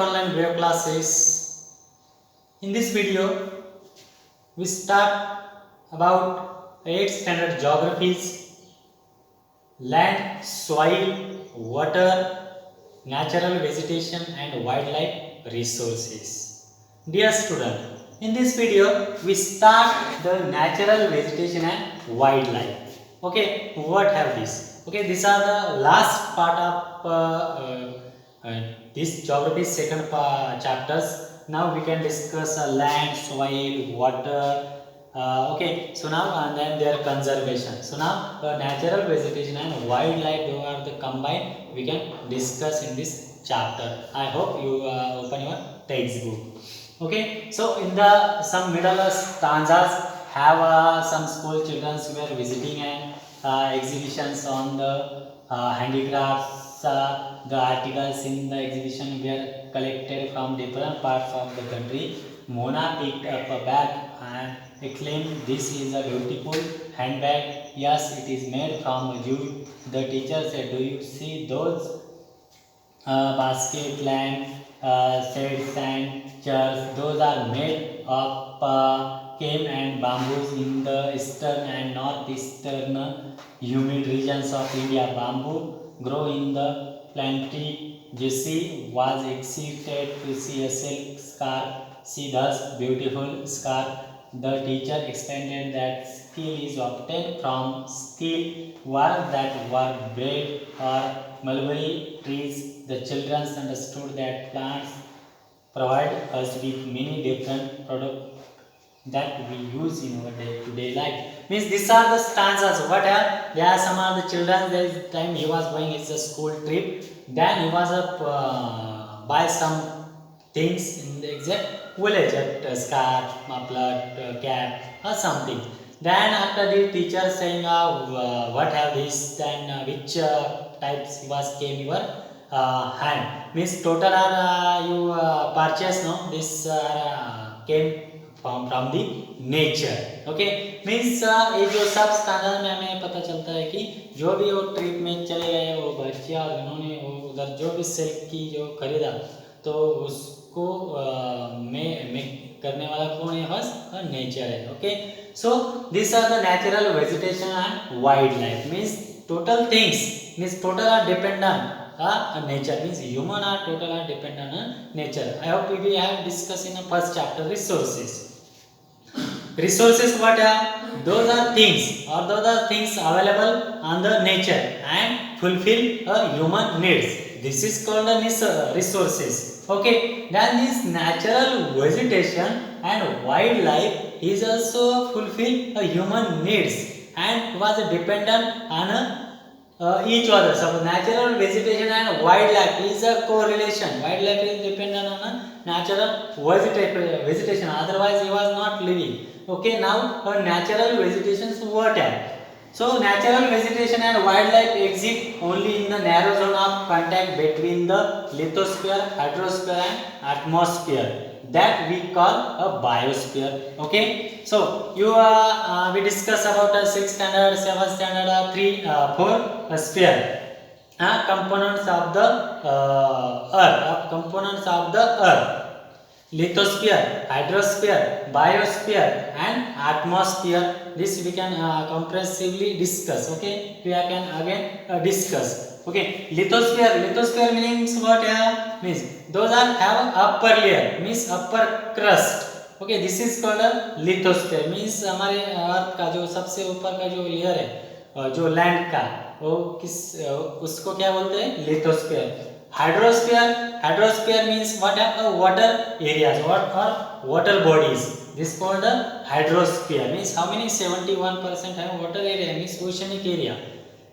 Online web classes. In this video, we start about 8th standard geographies, land, soil, water, natural vegetation and wildlife resources. Dear student, in this video, we start the natural vegetation and wildlife. Okay, what have this? Okay, these are the last part of this geography second chapters. Now we can discuss land, soil, water. Okay, so now and then their conservation. So now the natural vegetation and wildlife, they are the combined. We can discuss in this chapter. I hope you open your textbook. Okay, so in the some middle stanzas have some school children who were visiting and exhibitions on the handicrafts. The articles in the exhibition were collected from different parts of the country. Mona picked up a bag and exclaimed, "This is a beautiful handbag. Yes, it is made from jute." The teacher said, "Do you see those basket, lamp, shades and chairs? Those are made of cane and bamboos in the eastern and northeastern humid regions of India. Bamboo grow in the plenty." Jessie was excited to see a silk scarf. "See this beautiful scarf." The teacher explained that skill is obtained from skilled work that were braid or mulberry trees. The children understood that plants provide us with many different products that we use in our day-to-day life. Means these are the stanzas. What are there are some of the children. There is time he was going it's a school trip. Then he was buy some things in the exact village at scarf, muffler, cap or something. Then after the teacher saying what have this, then which types he was came your hand. Means total are you purchase no this came from the nature. Okay means ये जो सब standard में हमें पता चलता है कि जो भी वो ट्रिप में चले गए वो बच्चे और उन्होंने वो उधर जो भी सिल्क की जो खरीदा तो उसको में करने वाला कौन है बस नेचर है. Okay so this are the natural vegetation and wild life. Means total things means total are dependent nature. Means human are total are dependent on nature. I hope we have discussed in the first chapter resources. Resources what are? Those are things or those are things available on the nature and fulfill a human needs. This is called the resources. Okay, then this natural vegetation and wildlife is also fulfill a human needs and was dependent on each other. So natural vegetation and wildlife is a correlation. Wildlife is dependent on a natural vegetation. Otherwise, he was not living. Okay, now natural vegetation is what are? So natural vegetation and wildlife exist only in the narrow zone of contact between the lithosphere, hydrosphere and atmosphere. That we call a biosphere. Okay, so you we discuss about 6th standard, 7th standard, 4 sphere components of the earth. Components of the earth: lithosphere, hydrosphere, biosphere and atmosphere. This we can comprehensively discuss. Okay, we can again discuss. Okay, lithosphere means what? Means those are have upper layer, means upper crust. Okay, this is called a lithosphere. Means हमारे अर्थ का जो सबसे ऊपर का जो layer है जो land का वो किस उसको क्या बोलते हैं? Lithosphere. Hydrosphere means what are water areas, what are water bodies. This called the hydrosphere. Means how many? 71% have water area, means oceanic area.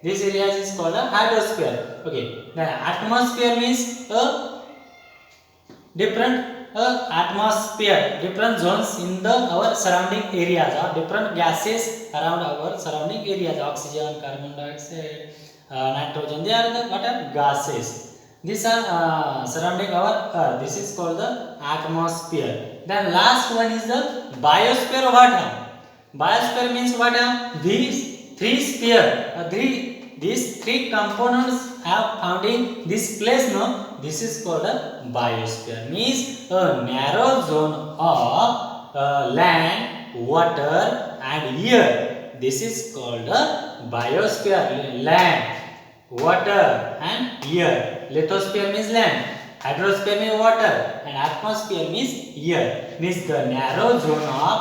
This area is called a hydrosphere. Okay, then atmosphere means a different atmosphere, different zones in the our surrounding areas or different gases around our surrounding areas. Oxygen, carbon dioxide, nitrogen, they are the what are gases. These are surrounding our earth. This is called the atmosphere. Then last one is the biosphere. What are? Biosphere means what are? These three sphere, these three components have found in this place. No, this is called a biosphere. Means a narrow zone of land, water and air. This is called a biosphere. Land, water and air. Lithosphere means land, hydrosphere means water and atmosphere means air. Means the narrow zone of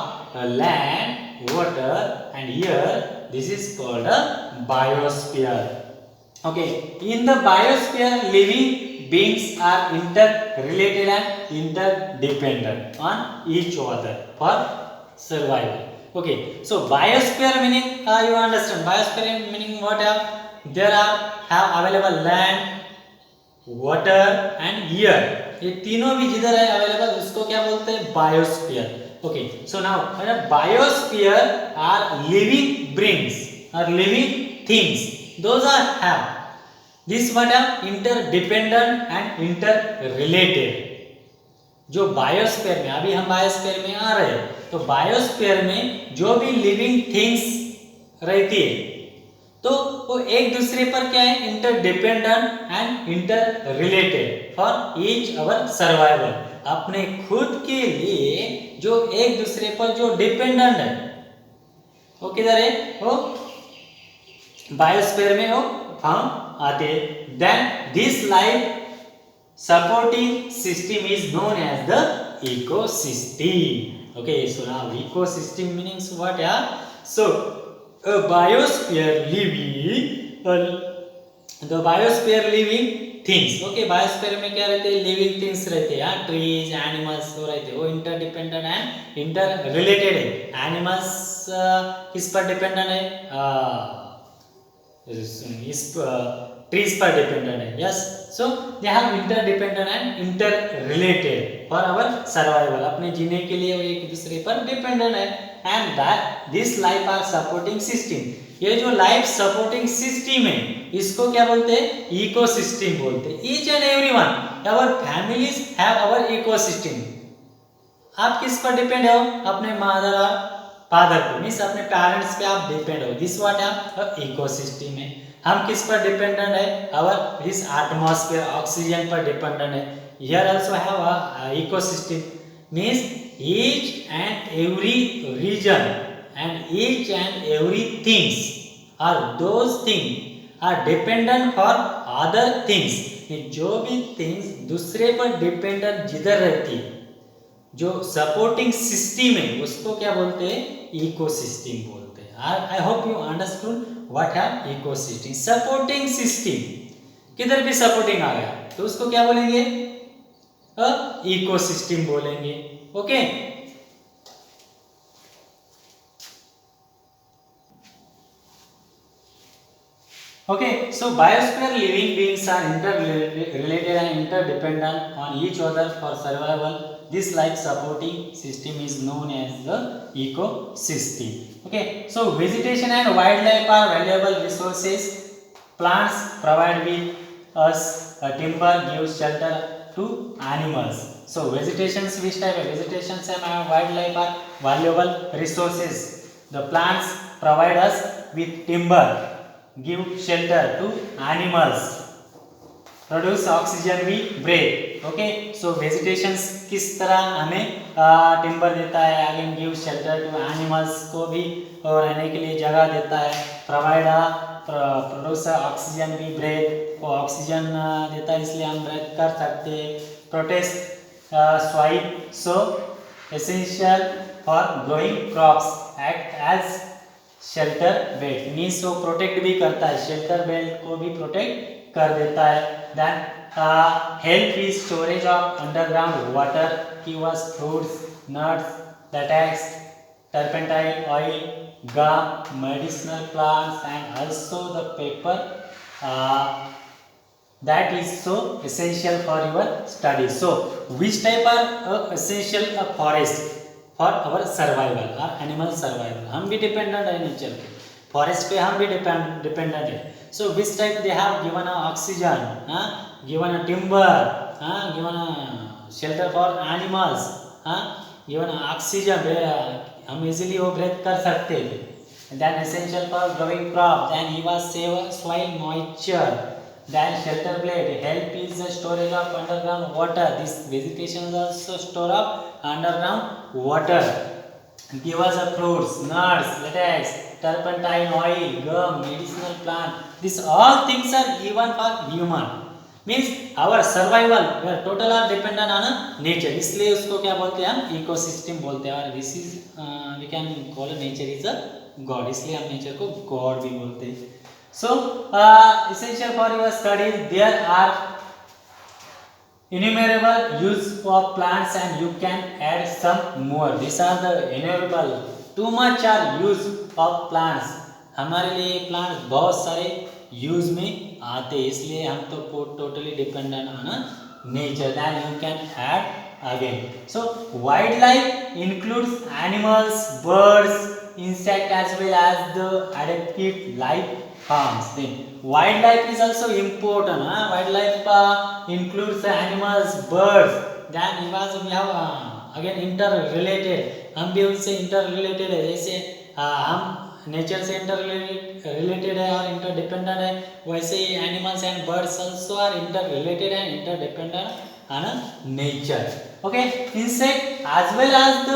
land, water and air. This is called a biosphere. Okay, in the biosphere, living beings are interrelated and interdependent on each other for survival. Okay, so biosphere meaning you understand. Biosphere meaning what? There have available land, water and air. ये तीनों भी जिधर है available उसको क्या बोलते हैं? Biosphere. Okay, so now biosphere are living beings or living things. Those are have this what are interdependent and interrelated. जो बायोस्फीयर में, अभी हम बायोस्फीयर में आ रहे हैं, तो बायोस्फीयर में जो भी लिविंग थिंग्स रहती है तो वो एक दूसरे पर क्या है? Interdependent and inter related for each our survival. अपने खुद के लिए जो एक दूसरे पर जो डिपेंडेंट है वो किधर है? वो बायोस्फीयर में वो हम आते हैं. Then this life supporting system is known as the ecosystem. Okay, so now ecosystem meanings what? सो a biosphere living the biosphere living things. Okay, biosphere में क्या रहते हैं? living things रहते हैं. trees, animals वो रहते हैं. वो interdependent and interrelated है. animals किस पर डिपेंडेंट है? इस trees पर डिपेंडेंट है. yes, so they have interdependent and interrelated for our survival. अपने जीने के लिए वो एक दूसरे पर डिपेंडेंट है. and that this life are supporting system. ये जो लाइफ सपोर्टिंग सिस्टम है इसको क्या बोलते हैं? इकोसिस्टम बोलते हैं. Each and everyone our families have our ecosystem. आप किस पर डिपेंड हो? अपने मदर और फादर पर, मीन्स अपने पेरेंट्स पे आप डिपेंड हो. दिस व्हाट है? इकोसिस्टम है. हम किस पर डिपेंडेंट है? आवर दिस एटमॉस्फेयर, ऑक्सीजन पर डिपेंडेंट है. Here also have a ecosystem. Means each and every region and each and every things or those things are dependent for other things. जो भी things दूसरे पर डिपेंडेंट जिधर रहती है, जो सपोर्टिंग सिस्टम है उसको क्या बोलते हैं? इकोसिस्टम बोलते हैं. I hope you understood what है इकोसिस्टम. सपोर्टिंग सिस्टम, किधर भी सपोर्टिंग आ गया तो उसको क्या बोलेंगे? इकोसिस्टम बोलेंगे. Okay, okay, so biosphere living beings are interrelated and interdependent on each other for survival. This life supporting system is known as the ecosystem. Okay, so vegetation and wildlife are valuable resources. Plants provide with us timber, gives shelter to animals. So vegetations, which type of vegetations and wildlife are valuable resources. The plants provide us with timber, give shelter to animals, produce oxygen we breathe. Okay, so vegetations किस तरह हमें timber देता है, again give shelter to animals को भी रहने के लिए जगह देता है. Provide produce oxygen we breathe, oxygen देता है इसलिए हम ब्रेथ कर सकते हैं. Protect soil, so essential for growing crops, act as shelter belt. Means वो प्रोटेक्ट भी करता है, शेल्टर बेल्ट को भी प्रोटेक्ट कर देता है. Then help is storage of underground water, give us fruits, nuts, latex, turpentine oil, gum, medicinal plants and also the paper that is so essential for your study. So which type are essential forest for our survival or animal survival? हम भी dependent है nature पे, forest पे हम भी dependent है. So which type they have given a oxygen, given a timber, given a shelter for animals, given a oxygen, हम easily वो ब्रेथ कर सकते थे. Then essential for growing crop, then he was save soil moisture, Then shelter blade help is the storage of underground water. This vegetation is also store of underground water. Give us a fruits, nuts, latex, turpentine oil, gum, medicinal plant. These all things are given for human. Means our survival, we are total are dependent on nature. इसलिए उसको क्या बोलते हैं हम ecosystem बोलते हैं और this is we can call nature is a god. इसलिए हम nature को god भी बोलते हैं. So essential for your studies there are innumerable use of plants and you can add some more. These are the innumerable. Too much are use of plants. हमारे लिए plants बहुत सारे यूज में आते हैं इसलिए हम तो totally dependent on nature. Then you can add again. So wild life includes animals, birds, insect as well as the adaptive life forms. Then wildlife is also important. Wildlife includes the animals, birds. Then we have again interrelated. हम भी उनसे interrelated है. जैसे हम nature से interrelated है और interdependent है वैसे ही animals and birds also are interrelated and interdependent on nature. Okay, insect as well as the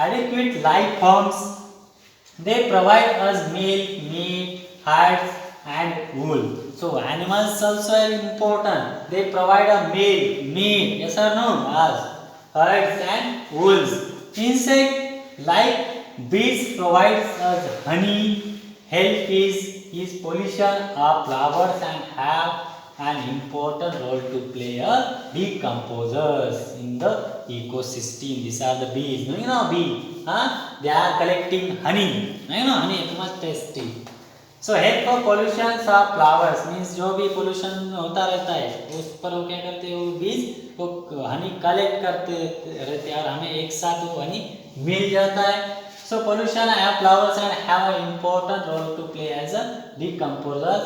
adequate life forms. They provide us milk, meat, hides and wool. So animals also are important. They provide a milk, meat, yes or no? Yes. Hides and wools. Insect like bees provides us honey. Help is pollution of flowers and have an important role to play a decomposers in the ecosystem. These are the bees. You know bee. They are collecting honey. You know honey is much tasty. So help for pollution of flowers means जो भी pollution होता रहता है उस पर वो क्या करते हैं वो बीज वो हनी कलेक्ट करते रहते हैं और हमें एक साथ वो हनी मिल जाता है. So pollution of flowers and have an important role to play as a decomposers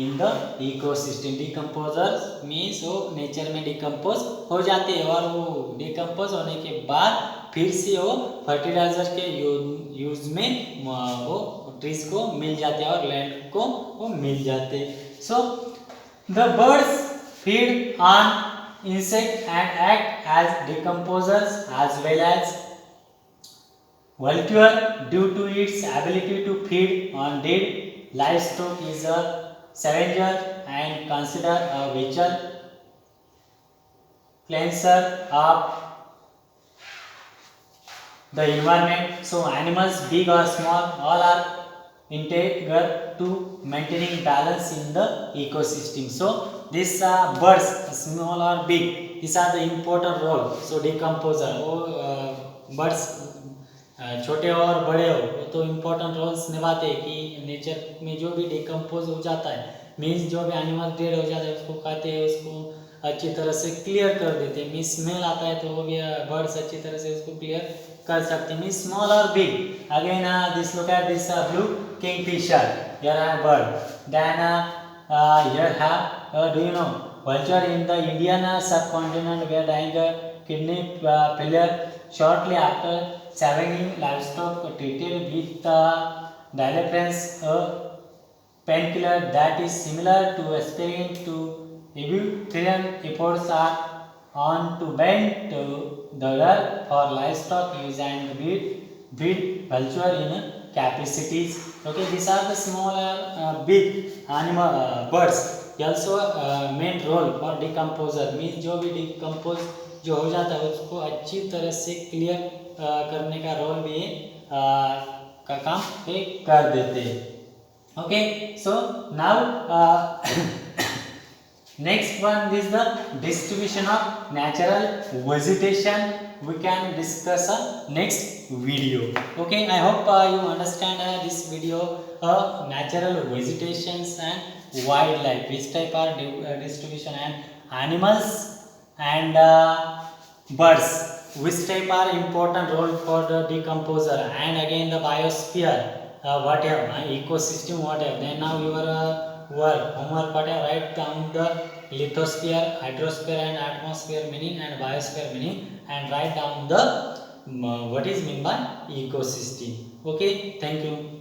in the ecosystem. Decomposers means वो नेचर में डिकम्पोज हो जाते हैं और वो डिकम्पोज होने के बाद फिर से वो फर्टिलाइजर के यूज में वो ट्रीज को मिल जाते हैं और लैंड को वो मिल जाते हैं. So the birds feed on insect and act as decomposers as well as vulture due to its ability to feed on dead livestock is a scavenger and considered a vital cleanser of the environment. So animals big or small all are integral to maintaining balance in the ecosystem. So these birds small or big these are the important role. So decomposer वो birds छोटे हो और बड़े हो वो तो important roles निभाते हैं कि नेचर में जो भी डिकम्पोज हो जाता है मीन्स जो भी एनिमल डेड हो जाता है उसको खाते हैं उसको अच्छी तरह से क्लियर कर देते हैं. मीन्स स्मेल आता है तो वो भी बर्ड्स अच्छी तरह से उसको क्लियर कर सकते हैं. मीन्स स्मॉल और big. Again this look at this blue kingfisher. Here are bird. Then here have do you know vulture in the Indian subcontinent were dying kidney failure shortly after savaging livestock treated with dilaphrance, a painkiller that is similar to aspirin to ibuprofen. Efforts are on to bend the earth for livestock use and breed vulture in capacities. Okay, these are the smaller big animal birds. Also main role for decomposer means जो भी decompose जो हो जाता है उसको अच्छी तरह से क्लियर करने का रोल भी का काम पे कर देते हैं. Okay, so now next one is the distribution of natural vegetation. We can discuss next video. Okay, I hope you understand this video natural vegetations and wildlife which type are distribution and animals and birds which type are important role for the decomposer and again the biosphere whatever ecosystem whatever. Then now your homework whatever write down the lithosphere, hydrosphere and atmosphere meaning and biosphere meaning and write down the what is mean by ecosystem. Okay, thank you.